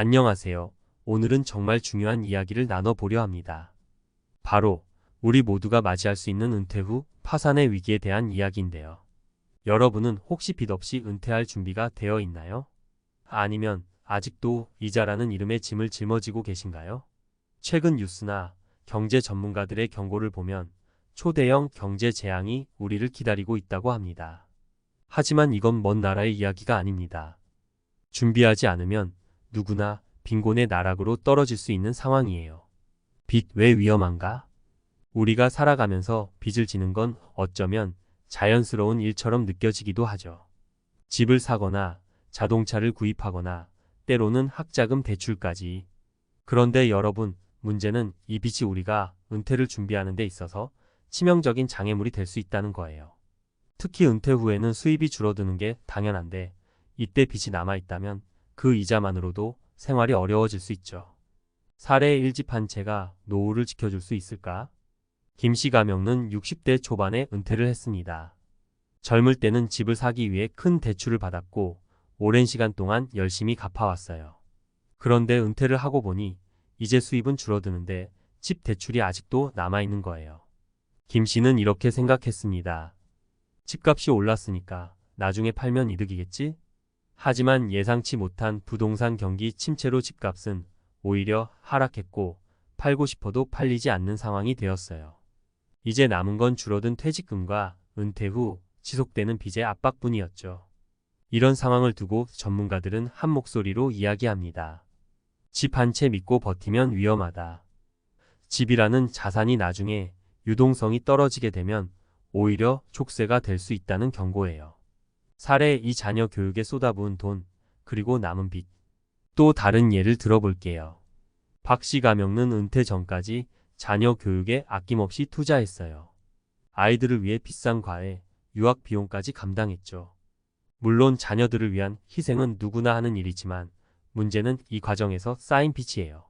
안녕하세요. 오늘은 정말 중요한 이야기를 나눠보려 합니다. 바로 우리 모두가 맞이할 수 있는 은퇴 후 파산의 위기에 대한 이야기인데요. 여러분은 혹시 빚 없이 은퇴할 준비가 되어 있나요? 아니면 아직도 이자라는 이름의 짐을 짊어지고 계신가요? 최근 뉴스나 경제 전문가들의 경고를 보면 초대형 경제 재앙이 우리를 기다리고 있다고 합니다. 하지만 이건 먼 나라의 이야기가 아닙니다. 준비하지 않으면 누구나 빈곤의 나락으로 떨어질 수 있는 상황이에요. 빚 왜 위험한가? 우리가 살아가면서 빚을 지는 건 어쩌면 자연스러운 일처럼 느껴지기도 하죠. 집을 사거나 자동차를 구입하거나 때로는 학자금 대출까지. 그런데 여러분, 문제는 이 빚이 우리가 은퇴를 준비하는 데 있어서 치명적인 장애물이 될 수 있다는 거예요. 특히 은퇴 후에는 수입이 줄어드는 게 당연한데 이때 빚이 남아있다면 그 이자만으로도 생활이 어려워질 수 있죠. 사례의 일집 한 채가 노후를 지켜줄 수 있을까? 김씨 가명은 60대 초반에 은퇴를 했습니다. 젊을 때는 집을 사기 위해 큰 대출을 받았고 오랜 시간 동안 열심히 갚아왔어요. 그런데 은퇴를 하고 보니 이제 수입은 줄어드는데 집 대출이 아직도 남아있는 거예요. 김씨는 이렇게 생각했습니다. 집값이 올랐으니까 나중에 팔면 이득이겠지? 하지만 예상치 못한 부동산 경기 침체로 집값은 오히려 하락했고 팔고 싶어도 팔리지 않는 상황이 되었어요. 이제 남은 건 줄어든 퇴직금과 은퇴 후 지속되는 빚의 압박뿐이었죠. 이런 상황을 두고 전문가들은 한 목소리로 이야기합니다. 집 한 채 믿고 버티면 위험하다. 집이라는 자산이 나중에 유동성이 떨어지게 되면 오히려 족쇄가 될 수 있다는 경고예요. 사례 이 자녀 교육에 쏟아부은 돈, 그리고 남은 빚. 또 다른 예를 들어볼게요. 박씨 가명은 은퇴 전까지 자녀 교육에 아낌없이 투자했어요. 아이들을 위해 비싼 과외, 유학 비용까지 감당했죠. 물론 자녀들을 위한 희생은 누구나 하는 일이지만 문제는 이 과정에서 쌓인 빚이에요.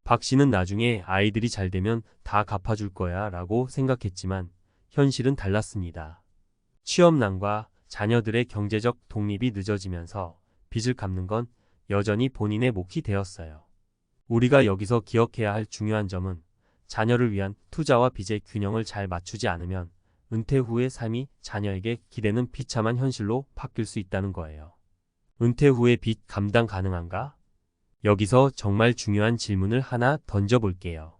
박씨는 나중에 아이들이 잘 되면 다 갚아줄 거야 라고 생각했지만 현실은 달랐습니다. 취업난과 자녀들의 경제적 독립이 늦어지면서 빚을 갚는 건 여전히 본인의 몫이 되었어요. 우리가 여기서 기억해야 할 중요한 점은 자녀를 위한 투자와 빚의 균형을 잘 맞추지 않으면 은퇴 후의 삶이 자녀에게 기대는 비참한 현실로 바뀔 수 있다는 거예요. 은퇴 후의 빚 감당 가능한가? 여기서 정말 중요한 질문을 하나 던져볼게요.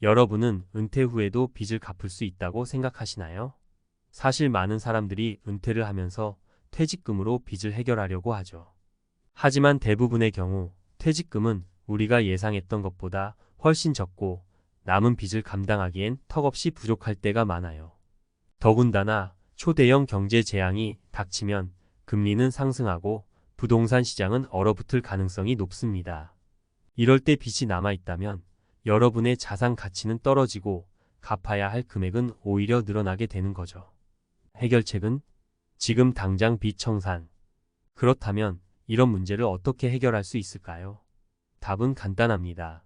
여러분은 은퇴 후에도 빚을 갚을 수 있다고 생각하시나요? 사실 많은 사람들이 은퇴를 하면서 퇴직금으로 빚을 해결하려고 하죠. 하지만 대부분의 경우 퇴직금은 우리가 예상했던 것보다 훨씬 적고 남은 빚을 감당하기엔 턱없이 부족할 때가 많아요. 더군다나 초대형 경제 재앙이 닥치면 금리는 상승하고 부동산 시장은 얼어붙을 가능성이 높습니다. 이럴 때 빚이 남아있다면 여러분의 자산 가치는 떨어지고 갚아야 할 금액은 오히려 늘어나게 되는 거죠. 해결책은 지금 당장 빚 청산. 그렇다면 이런 문제를 어떻게 해결할 수 있을까요? 답은 간단합니다.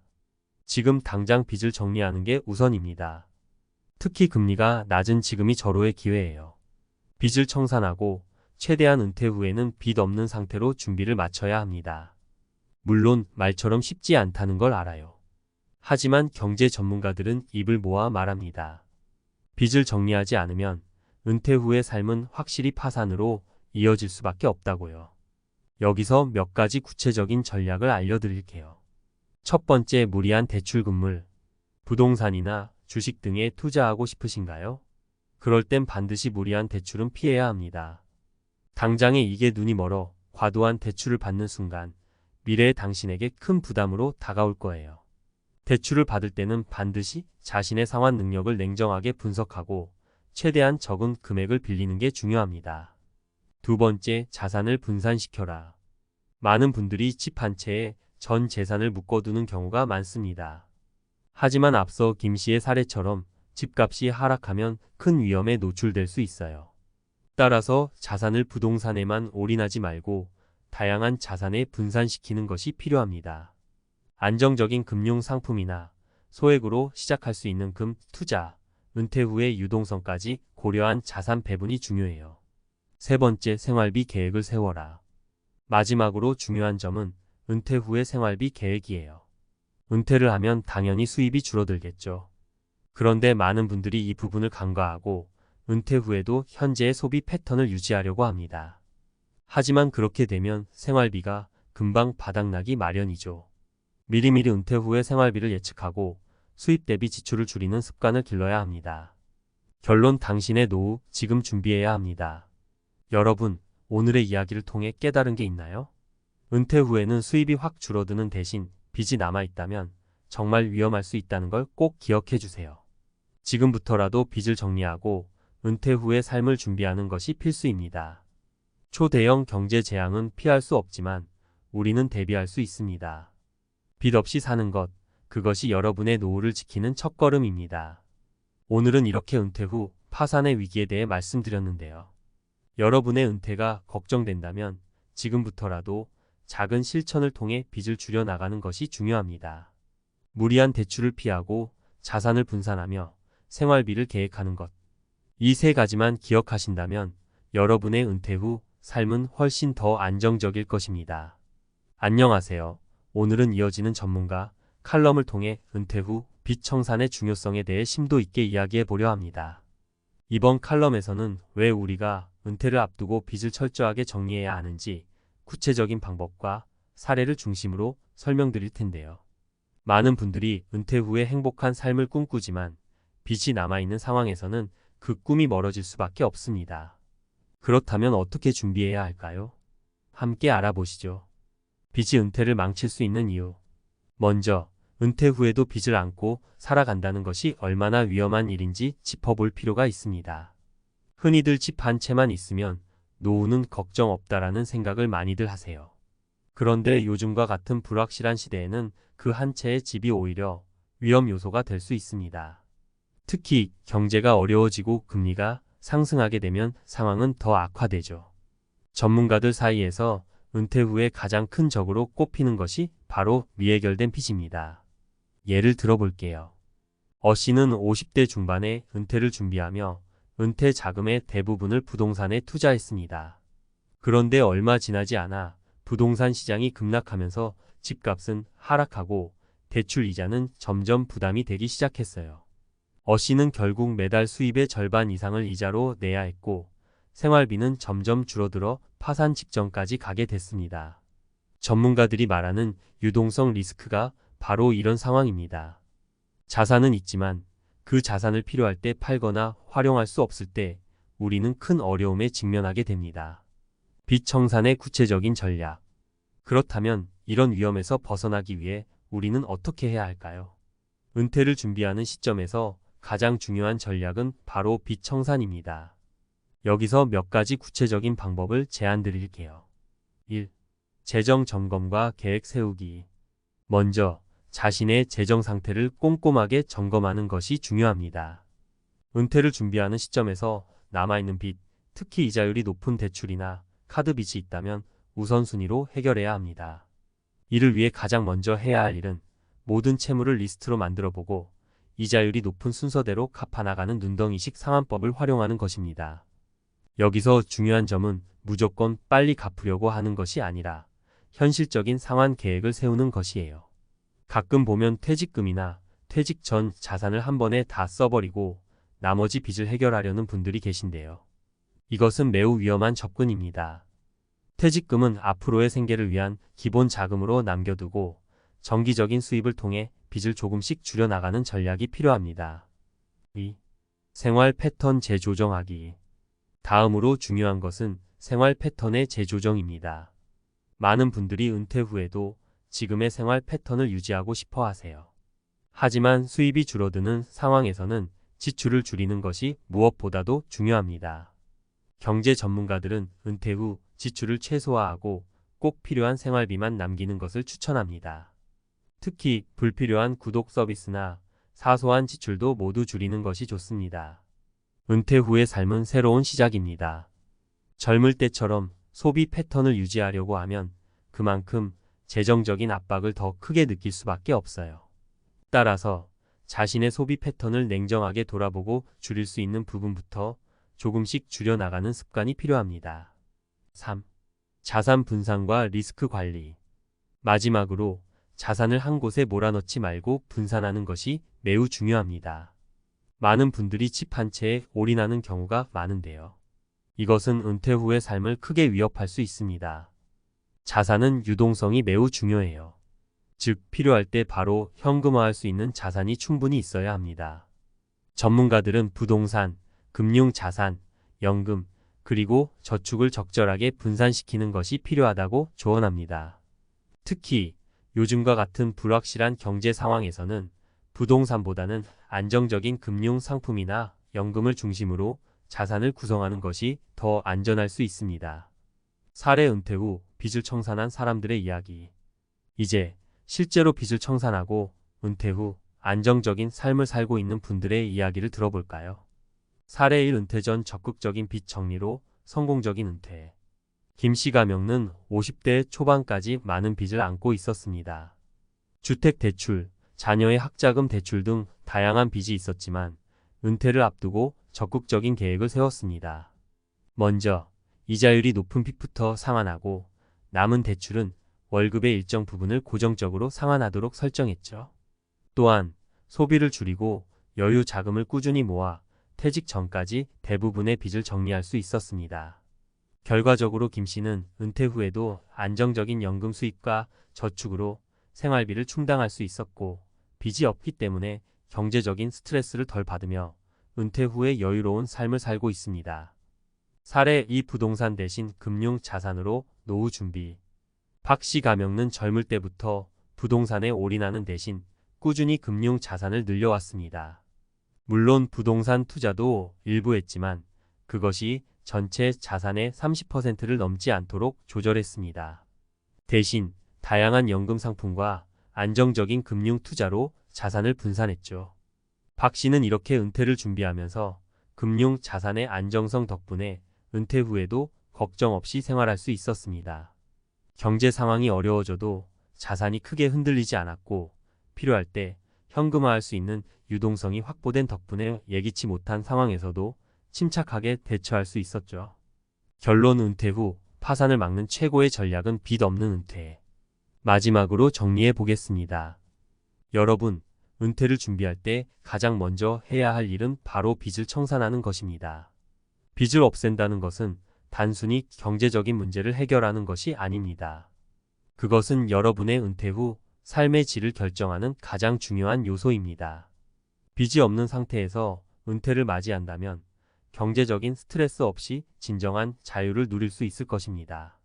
지금 당장 빚을 정리하는 게 우선입니다. 특히 금리가 낮은 지금이 절호의 기회예요. 빚을 청산하고 최대한 은퇴 후에는 빚 없는 상태로 준비를 마쳐야 합니다. 물론 말처럼 쉽지 않다는 걸 알아요. 하지만 경제 전문가들은 입을 모아 말합니다. 빚을 정리하지 않으면 은퇴 후의 삶은 확실히 파산으로 이어질 수밖에 없다고요. 여기서 몇 가지 구체적인 전략을 알려드릴게요. 첫 번째, 무리한 대출 금물. 부동산이나 주식 등에 투자하고 싶으신가요? 그럴 땐 반드시 무리한 대출은 피해야 합니다. 당장에 이게 눈이 멀어 과도한 대출을 받는 순간 미래의 당신에게 큰 부담으로 다가올 거예요. 대출을 받을 때는 반드시 자신의 상환 능력을 냉정하게 분석하고 최대한 적은 금액을 빌리는 게 중요합니다. 두 번째, 자산을 분산시켜라. 많은 분들이 집 한 채에 전 재산을 묶어두는 경우가 많습니다. 하지만 앞서 김 씨의 사례처럼 집값이 하락하면 큰 위험에 노출될 수 있어요. 따라서 자산을 부동산에만 올인하지 말고 다양한 자산에 분산시키는 것이 필요합니다. 안정적인 금융 상품이나 소액으로 시작할 수 있는 금, 투자, 은퇴 후의 유동성까지 고려한 자산 배분이 중요해요. 세 번째, 생활비 계획을 세워라. 마지막으로 중요한 점은 은퇴 후의 생활비 계획이에요. 은퇴를 하면 당연히 수입이 줄어들겠죠. 그런데 많은 분들이 이 부분을 간과하고 은퇴 후에도 현재의 소비 패턴을 유지하려고 합니다. 하지만 그렇게 되면 생활비가 금방 바닥나기 마련이죠. 미리미리 은퇴 후의 생활비를 예측하고 수입 대비 지출을 줄이는 습관을 길러야 합니다. 결론, 당신의 노후 지금 준비해야 합니다. 여러분, 오늘의 이야기를 통해 깨달은 게 있나요? 은퇴 후에는 수입이 확 줄어드는 대신 빚이 남아있다면 정말 위험할 수 있다는 걸 꼭 기억해 주세요. 지금부터라도 빚을 정리하고 은퇴 후의 삶을 준비하는 것이 필수입니다. 초대형 경제 재앙은 피할 수 없지만 우리는 대비할 수 있습니다. 빚 없이 사는 것, 그것이 여러분의 노후를 지키는 첫걸음입니다. 오늘은 이렇게 은퇴 후 파산의 위기에 대해 말씀드렸는데요. 여러분의 은퇴가 걱정된다면 지금부터라도 작은 실천을 통해 빚을 줄여나가는 것이 중요합니다. 무리한 대출을 피하고 자산을 분산하며 생활비를 계획하는 것. 이 세 가지만 기억하신다면 여러분의 은퇴 후 삶은 훨씬 더 안정적일 것입니다. 안녕하세요. 오늘은 이어지는 전문가 칼럼을 통해 은퇴 후 빚 청산의 중요성에 대해 심도 있게 이야기해 보려 합니다. 이번 칼럼에서는 왜 우리가 은퇴를 앞두고 빚을 철저하게 정리해야 하는지 구체적인 방법과 사례를 중심으로 설명드릴 텐데요. 많은 분들이 은퇴 후에 행복한 삶을 꿈꾸지만 빚이 남아있는 상황에서는 그 꿈이 멀어질 수밖에 없습니다. 그렇다면 어떻게 준비해야 할까요? 함께 알아보시죠. 빚이 은퇴를 망칠 수 있는 이유. 먼저, 은퇴 후에도 빚을 안고 살아간다는 것이 얼마나 위험한 일인지 짚어볼 필요가 있습니다. 흔히들 집 한 채만 있으면 노후는 걱정 없다라는 생각을 많이들 하세요. 그런데 요즘과 같은 불확실한 시대에는 그 한 채의 집이 오히려 위험 요소가 될 수 있습니다. 특히 경제가 어려워지고 금리가 상승하게 되면 상황은 더 악화되죠. 전문가들 사이에서 은퇴 후에 가장 큰 적으로 꼽히는 것이 바로 미해결된 빚입니다. 예를 들어볼게요. 어 씨는 50대 중반에 은퇴를 준비하며 은퇴 자금의 대부분을 부동산에 투자했습니다. 그런데 얼마 지나지 않아 부동산 시장이 급락하면서 집값은 하락하고 대출 이자는 점점 부담이 되기 시작했어요. 어 씨는 결국 매달 수입의 절반 이상을 이자로 내야 했고 생활비는 점점 줄어들어 파산 직전까지 가게 됐습니다. 전문가들이 말하는 유동성 리스크가 바로 이런 상황입니다. 자산은 있지만 그 자산을 필요할 때 팔거나 활용할 수 없을 때 우리는 큰 어려움에 직면하게 됩니다. 빚 청산의 구체적인 전략. 그렇다면 이런 위험에서 벗어나기 위해 우리는 어떻게 해야 할까요? 은퇴를 준비하는 시점에서 가장 중요한 전략은 바로 빚 청산입니다. 여기서 몇 가지 구체적인 방법을 제안 드릴게요. 1. 재정 점검과 계획 세우기. 먼저 자신의 재정 상태를 꼼꼼하게 점검하는 것이 중요합니다. 은퇴를 준비하는 시점에서 남아있는 빚, 특히 이자율이 높은 대출이나 카드 빚이 있다면 우선순위로 해결해야 합니다. 이를 위해 가장 먼저 해야 할 일은 모든 채무를 리스트로 만들어보고 이자율이 높은 순서대로 갚아나가는 눈덩이식 상환법을 활용하는 것입니다. 여기서 중요한 점은 무조건 빨리 갚으려고 하는 것이 아니라 현실적인 상환 계획을 세우는 것이에요. 가끔 보면 퇴직금이나 퇴직 전 자산을 한 번에 다 써버리고 나머지 빚을 해결하려는 분들이 계신데요. 이것은 매우 위험한 접근입니다. 퇴직금은 앞으로의 생계를 위한 기본 자금으로 남겨두고 정기적인 수입을 통해 빚을 조금씩 줄여나가는 전략이 필요합니다. 2. 생활 패턴 재조정하기. 다음으로 중요한 것은 생활 패턴의 재조정입니다. 많은 분들이 은퇴 후에도 지금의 생활 패턴을 유지하고 싶어 하세요. 하지만 수입이 줄어드는 상황에서는 지출을 줄이는 것이 무엇보다도 중요합니다. 경제 전문가들은 은퇴 후 지출을 최소화하고 꼭 필요한 생활비만 남기는 것을 추천합니다. 특히 불필요한 구독 서비스나 사소한 지출도 모두 줄이는 것이 좋습니다. 은퇴 후의 삶은 새로운 시작입니다. 젊을 때처럼 소비 패턴을 유지하려고 하면 그만큼 재정적인 압박을 더 크게 느낄 수밖에 없어요. 따라서 자신의 소비 패턴을 냉정하게 돌아보고 줄일 수 있는 부분부터 조금씩 줄여나가는 습관이 필요합니다. 3. 자산 분산과 리스크 관리. 마지막으로 자산을 한 곳에 몰아넣지 말고 분산하는 것이 매우 중요합니다. 많은 분들이 집 한 채에 올인하는 경우가 많은데요. 이것은 은퇴 후의 삶을 크게 위협할 수 있습니다. 자산은 유동성이 매우 중요해요. 즉, 필요할 때 바로 현금화할 수 있는 자산이 충분히 있어야 합니다. 전문가들은 부동산, 금융자산, 연금, 그리고 저축을 적절하게 분산시키는 것이 필요하다고 조언합니다. 특히 요즘과 같은 불확실한 경제 상황에서는 부동산보다는 안정적인 금융 상품이나 연금을 중심으로 자산을 구성하는 것이 더 안전할 수 있습니다. 사례 은퇴 후 빚을 청산한 사람들의 이야기. 이제 실제로 빚을 청산하고 은퇴 후 안정적인 삶을 살고 있는 분들의 이야기를 들어볼까요? 사례 1. 은퇴 전 적극적인 빚 정리로 성공적인 은퇴. 김 씨 가명은 50대 초반까지 많은 빚을 안고 있었습니다. 주택대출, 자녀의 학자금 대출 등 다양한 빚이 있었지만 은퇴를 앞두고 적극적인 계획을 세웠습니다. 먼저 이자율이 높은 빚부터 상환하고 남은 대출은 월급의 일정 부분을 고정적으로 상환하도록 설정했죠. 또한 소비를 줄이고 여유 자금을 꾸준히 모아 퇴직 전까지 대부분의 빚을 정리할 수 있었습니다. 결과적으로 김 씨는 은퇴 후에도 안정적인 연금 수입과 저축으로 생활비를 충당할 수 있었고 빚이 없기 때문에 경제적인 스트레스를 덜 받으며 은퇴 후에 여유로운 삶을 살고 있습니다. 사례 2. 부동산 대신 금융 자산으로 노후 준비. 박 씨 가명은 젊을 때부터 부동산에 올인하는 대신 꾸준히 금융 자산을 늘려왔습니다. 물론 부동산 투자도 일부 했지만 그것이 전체 자산의 30%를 넘지 않도록 조절했습니다. 대신 다양한 연금 상품과 안정적인 금융 투자로 자산을 분산했죠. 박 씨는 이렇게 은퇴를 준비하면서 금융 자산의 안정성 덕분에 은퇴 후에도 걱정 없이 생활할 수 있었습니다. 경제 상황이 어려워져도 자산이 크게 흔들리지 않았고 필요할 때 현금화할 수 있는 유동성이 확보된 덕분에 예기치 못한 상황에서도 침착하게 대처할 수 있었죠. 결론 은퇴 후 파산을 막는 최고의 전략은 빚 없는 은퇴. 마지막으로 정리해 보겠습니다. 여러분, 은퇴를 준비할 때 가장 먼저 해야 할 일은 바로 빚을 청산하는 것입니다. 빚을 없앤다는 것은 단순히 경제적인 문제를 해결하는 것이 아닙니다. 그것은 여러분의 은퇴 후 삶의 질을 결정하는 가장 중요한 요소입니다. 빚이 없는 상태에서 은퇴를 맞이한다면 경제적인 스트레스 없이 진정한 자유를 누릴 수 있을 것입니다.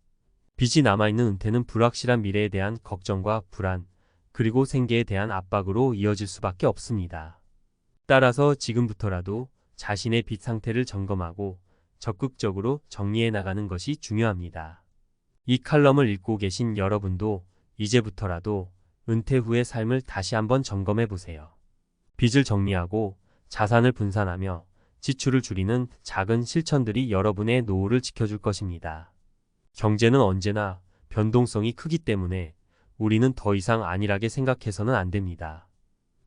빚이 남아있는 은퇴는 불확실한 미래에 대한 걱정과 불안, 그리고 생계에 대한 압박으로 이어질 수밖에 없습니다. 따라서 지금부터라도 자신의 빚 상태를 점검하고 적극적으로 정리해 나가는 것이 중요합니다. 이 칼럼을 읽고 계신 여러분도 이제부터라도 은퇴 후의 삶을 다시 한번 점검해 보세요. 빚을 정리하고 자산을 분산하며 지출을 줄이는 작은 실천들이 여러분의 노후를 지켜줄 것입니다. 경제는 언제나 변동성이 크기 때문에 우리는 더 이상 안일하게 생각해서는 안 됩니다.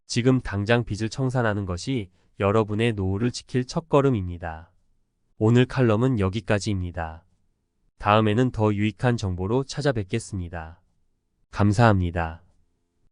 지금 당장 빚을 청산하는 것이 여러분의 노후를 지킬 첫걸음입니다. 오늘 칼럼은 여기까지입니다. 다음에는 더 유익한 정보로 찾아뵙겠습니다. 감사합니다.